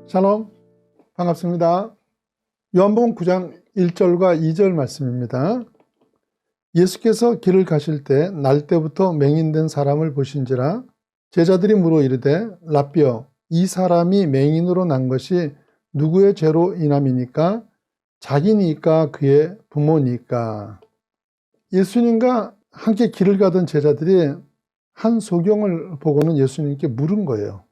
샬롬, 반갑습니다. 요한복음 9장 1절과 2절 말씀입니다. 예수께서 길을 가실 때 날 때부터 맹인된 사람을 보신지라. 제자들이 물어 이르되 라삐어, 이 사람이 맹인으로 난 것이 누구의 죄로 인함이니까? 자기니까 그의 부모니까? 예수님과 함께 길을 가던 제자들이 한 소경을 보고는 예수님께 물은 거예요.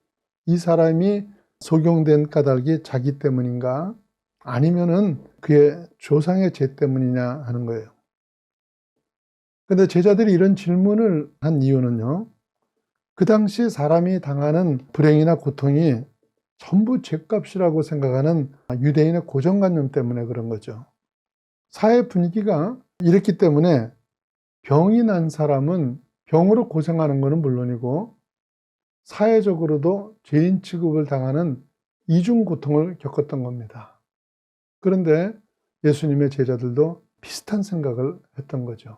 이 사람이 소경된 까닭이 자기 때문인가? 아니면은 그의 조상의 죄 때문이냐 하는 거예요. 근데 제자들이 이런 질문을 한 이유는요, 그 당시 사람이 당하는 불행이나 고통이 전부 죄값이라고 생각하는 유대인의 고정관념 때문에 그런 거죠. 사회 분위기가 이랬기 때문에 병이 난 사람은 병으로 고생하는 것은 물론이고 사회적으로도 죄인 취급을 당하는 이중 고통을 겪었던 겁니다. 그런데 예수님의 제자들도 비슷한 생각을 했던 거죠.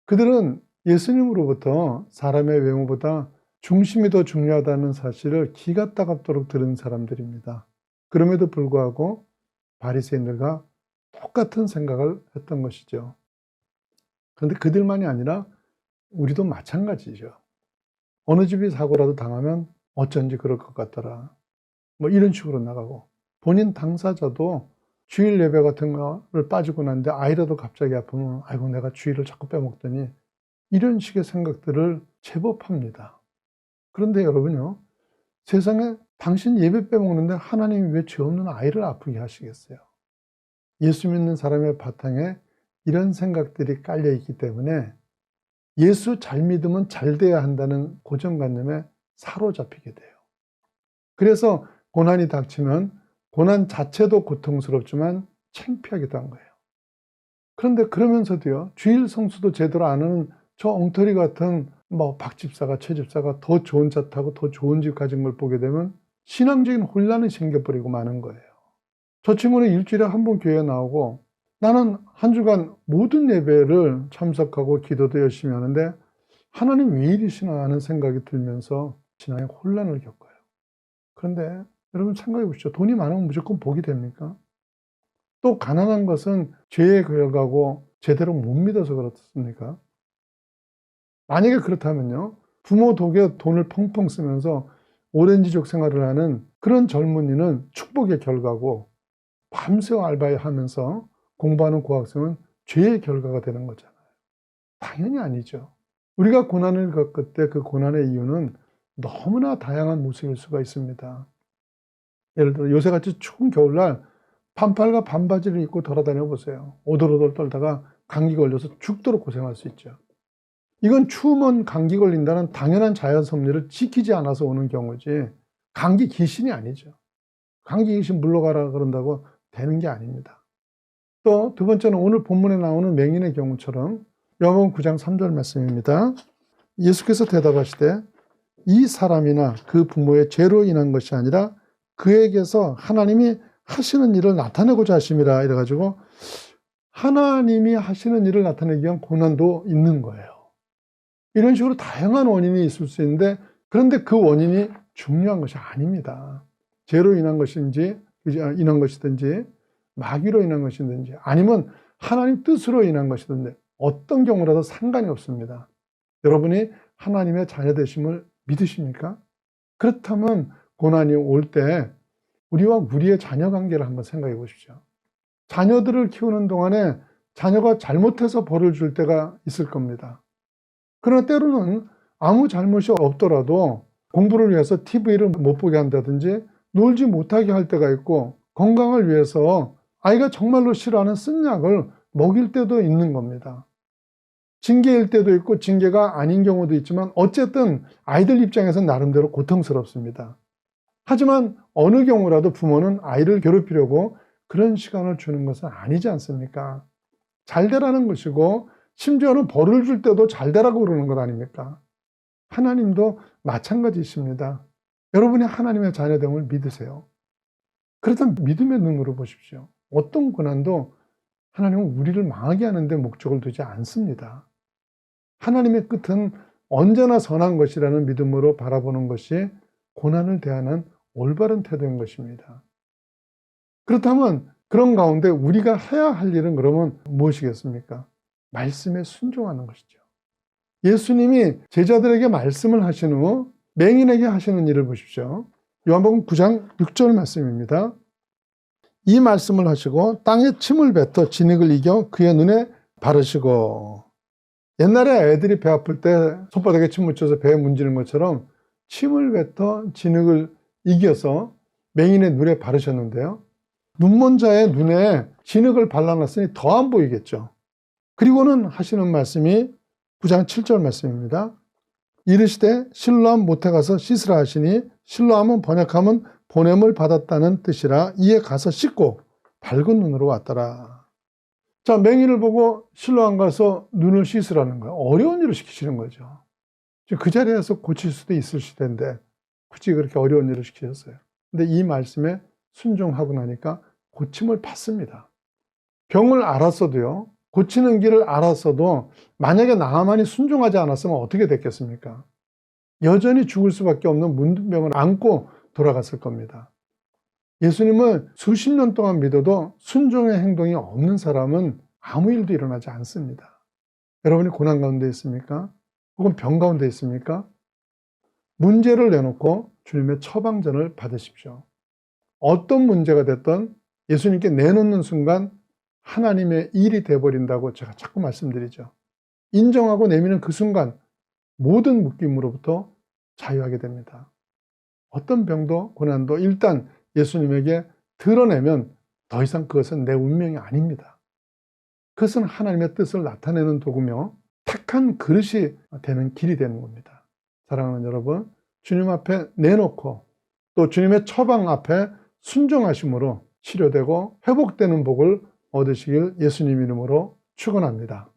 그들은 예수님으로부터 사람의 외모보다 중심이 더 중요하다는 사실을 기가 따갑도록 들은 사람들입니다. 그럼에도 불구하고 바리새인들과 똑같은 생각을 했던 것이죠. 그런데 그들만이 아니라 우리도 마찬가지죠. 어느 집이 사고라도 당하면 어쩐지 그럴 것 같더라, 뭐 이런 식으로 나가고, 본인 당사자도 주일 예배 같은 거를 빠지고 났는데 아이라도 갑자기 아프면 아이고 내가 주일을 자꾸 빼먹더니, 이런 식의 생각들을 제법 합니다. 그런데 여러분요, 세상에 당신 예배 빼먹는데 하나님이 왜 죄 없는 아이를 아프게 하시겠어요? 예수 믿는 사람의 바탕에 이런 생각들이 깔려 있기 때문에 예수 잘 믿으면 잘 돼야 한다는 고정관념에 사로잡히게 돼요. 그래서 고난이 닥치면 고난 자체도 고통스럽지만 창피하기도 한 거예요. 그런데 그러면서도요, 주일 성수도 제대로 안 하는 저 엉터리 같은 박 집사가, 최 집사가 더 좋은 차 타고 더 좋은 집 가진 걸 보게 되면 신앙적인 혼란이 생겨버리고 마는 거예요. 저 친구는 일주일에 한 번 교회에 나오고 나는 한 주간 모든 예배를 참석하고 기도도 열심히 하는데 하나님 왜 이러시나 하는 생각이 들면서 신앙의 혼란을 겪어요. 그런데 여러분 생각해 보시죠. 돈이 많으면 무조건 복이 됩니까? 또 가난한 것은 죄의 결과고 제대로 못 믿어서 그렇습니까? 만약에 그렇다면요, 부모 덕에 돈을 펑펑 쓰면서 오렌지족 생활을 하는 그런 젊은이는 축복의 결과고, 밤새 알바하면서 공부하는 고학생은 죄의 결과가 되는 거잖아요. 당연히 아니죠. 우리가 고난을 겪을 때 그 고난의 이유는 너무나 다양한 모습일 수가 있습니다. 예를 들어 요새같이 추운 겨울날 반팔과 반바지를 입고 돌아다녀 보세요. 오돌오돌 떨다가 감기 걸려서 죽도록 고생할 수 있죠. 이건 추우면 감기 걸린다는 당연한 자연 섭리를 지키지 않아서 오는 경우지 감기 귀신이 아니죠. 감기 귀신 물러가라 그런다고 되는 게 아닙니다. 또 두 번째는 오늘 본문에 나오는 맹인의 경우처럼 요한복음 9장 3절 말씀입니다. 예수께서 대답하시되 이 사람이나 그 부모의 죄로 인한 것이 아니라 그에게서 하나님이 하시는 일을 나타내고자 하심이라. 이래가지고 하나님이 하시는 일을 나타내기 위한 고난도 있는 거예요. 이런 식으로 다양한 원인이 있을 수 있는데, 그런데 그 원인이 중요한 것이 아닙니다. 죄로 인한 것인지 인한 것이든지 마귀로 인한 것이든지 아니면 하나님 뜻으로 인한 것이든지 어떤 경우라도 상관이 없습니다. 여러분이 하나님의 자녀 되심을 믿으십니까? 그렇다면 고난이 올 때 우리와 우리의 자녀 관계를 한번 생각해 보십시오. 자녀들을 키우는 동안에 자녀가 잘못해서 벌을 줄 때가 있을 겁니다. 그러나 때로는 아무 잘못이 없더라도 공부를 위해서 TV를 못 보게 한다든지 놀지 못하게 할 때가 있고, 건강을 위해서 아이가 정말로 싫어하는 쓴 약을 먹일 때도 있는 겁니다. 징계일 때도 있고 징계가 아닌 경우도 있지만 어쨌든 아이들 입장에서는 나름대로 고통스럽습니다. 하지만 어느 경우라도 부모는 아이를 괴롭히려고 그런 시간을 주는 것은 아니지 않습니까? 잘 되라는 것이고, 심지어는 벌을 줄 때도 잘 되라고 그러는 것 아닙니까? 하나님도 마찬가지십니다. 여러분이 하나님의 자녀됨을 믿으세요. 그렇다면 믿음의 눈으로 보십시오. 어떤 고난도 하나님은 우리를 망하게 하는 데 목적을 두지 않습니다. 하나님의 끝은 언제나 선한 것이라는 믿음으로 바라보는 것이 고난을 대하는 올바른 태도인 것입니다. 그렇다면 그런 가운데 우리가 해야 할 일은 그러면 무엇이겠습니까? 말씀에 순종하는 것이죠. 예수님이 제자들에게 말씀을 하신 후 맹인에게 하시는 일을 보십시오. 요한복음 9장 6절 말씀입니다. 이 말씀을 하시고 땅에 침을 뱉어 진흙을 이겨 그의 눈에 바르시고. 옛날에 애들이 배 아플 때 손바닥에 침 묻혀서 배에 문지는 것처럼 침을 뱉어 진흙을 이겨서 맹인의 눈에 바르셨는데요. 눈먼 자의 눈에 진흙을 발라놨으니 더 안 보이겠죠. 그리고는 하시는 말씀이 9장 7절 말씀입니다. 이르시되 실로암 못에 가서 씻으라 하시니 실로암은 번역하면 보냄을 받았다는 뜻이라 이에 가서 씻고 밝은 눈으로 왔더라. 자, 맹인을 보고 실로암 가서 눈을 씻으라는 거예요. 어려운 일을 시키시는 거죠. 그 자리에서 고칠 수도 있으실 텐데 굳이 그렇게 어려운 일을 시키셨어요. 근데 이 말씀에 순종하고 나니까 고침을 받습니다. 병을 알았어도요, 고치는 길을 알았어도 만약에 나만이 순종하지 않았으면 어떻게 됐겠습니까? 여전히 죽을 수밖에 없는 문둥병을 안고 돌아갔을 겁니다. 예수님을 수십 년 동안 믿어도 순종의 행동이 없는 사람은 아무 일도 일어나지 않습니다. 여러분이 고난 가운데 있습니까? 혹은 병 가운데 있습니까? 문제를 내놓고 주님의 처방전을 받으십시오. 어떤 문제가 됐든 예수님께 내놓는 순간 하나님의 일이 되어버린다고 제가 자꾸 말씀드리죠. 인정하고 내미는 그 순간 모든 묶임으로부터 자유하게 됩니다. 어떤 병도 고난도 일단 예수님에게 드러내면 더 이상 그것은 내 운명이 아닙니다. 그것은 하나님의 뜻을 나타내는 도구며 택한 그릇이 되는 길이 되는 겁니다. 사랑하는 여러분, 주님 앞에 내놓고 또 주님의 처방 앞에 순종하심으로 치료되고 회복되는 복을 얻으시길 예수님 이름으로 축원합니다.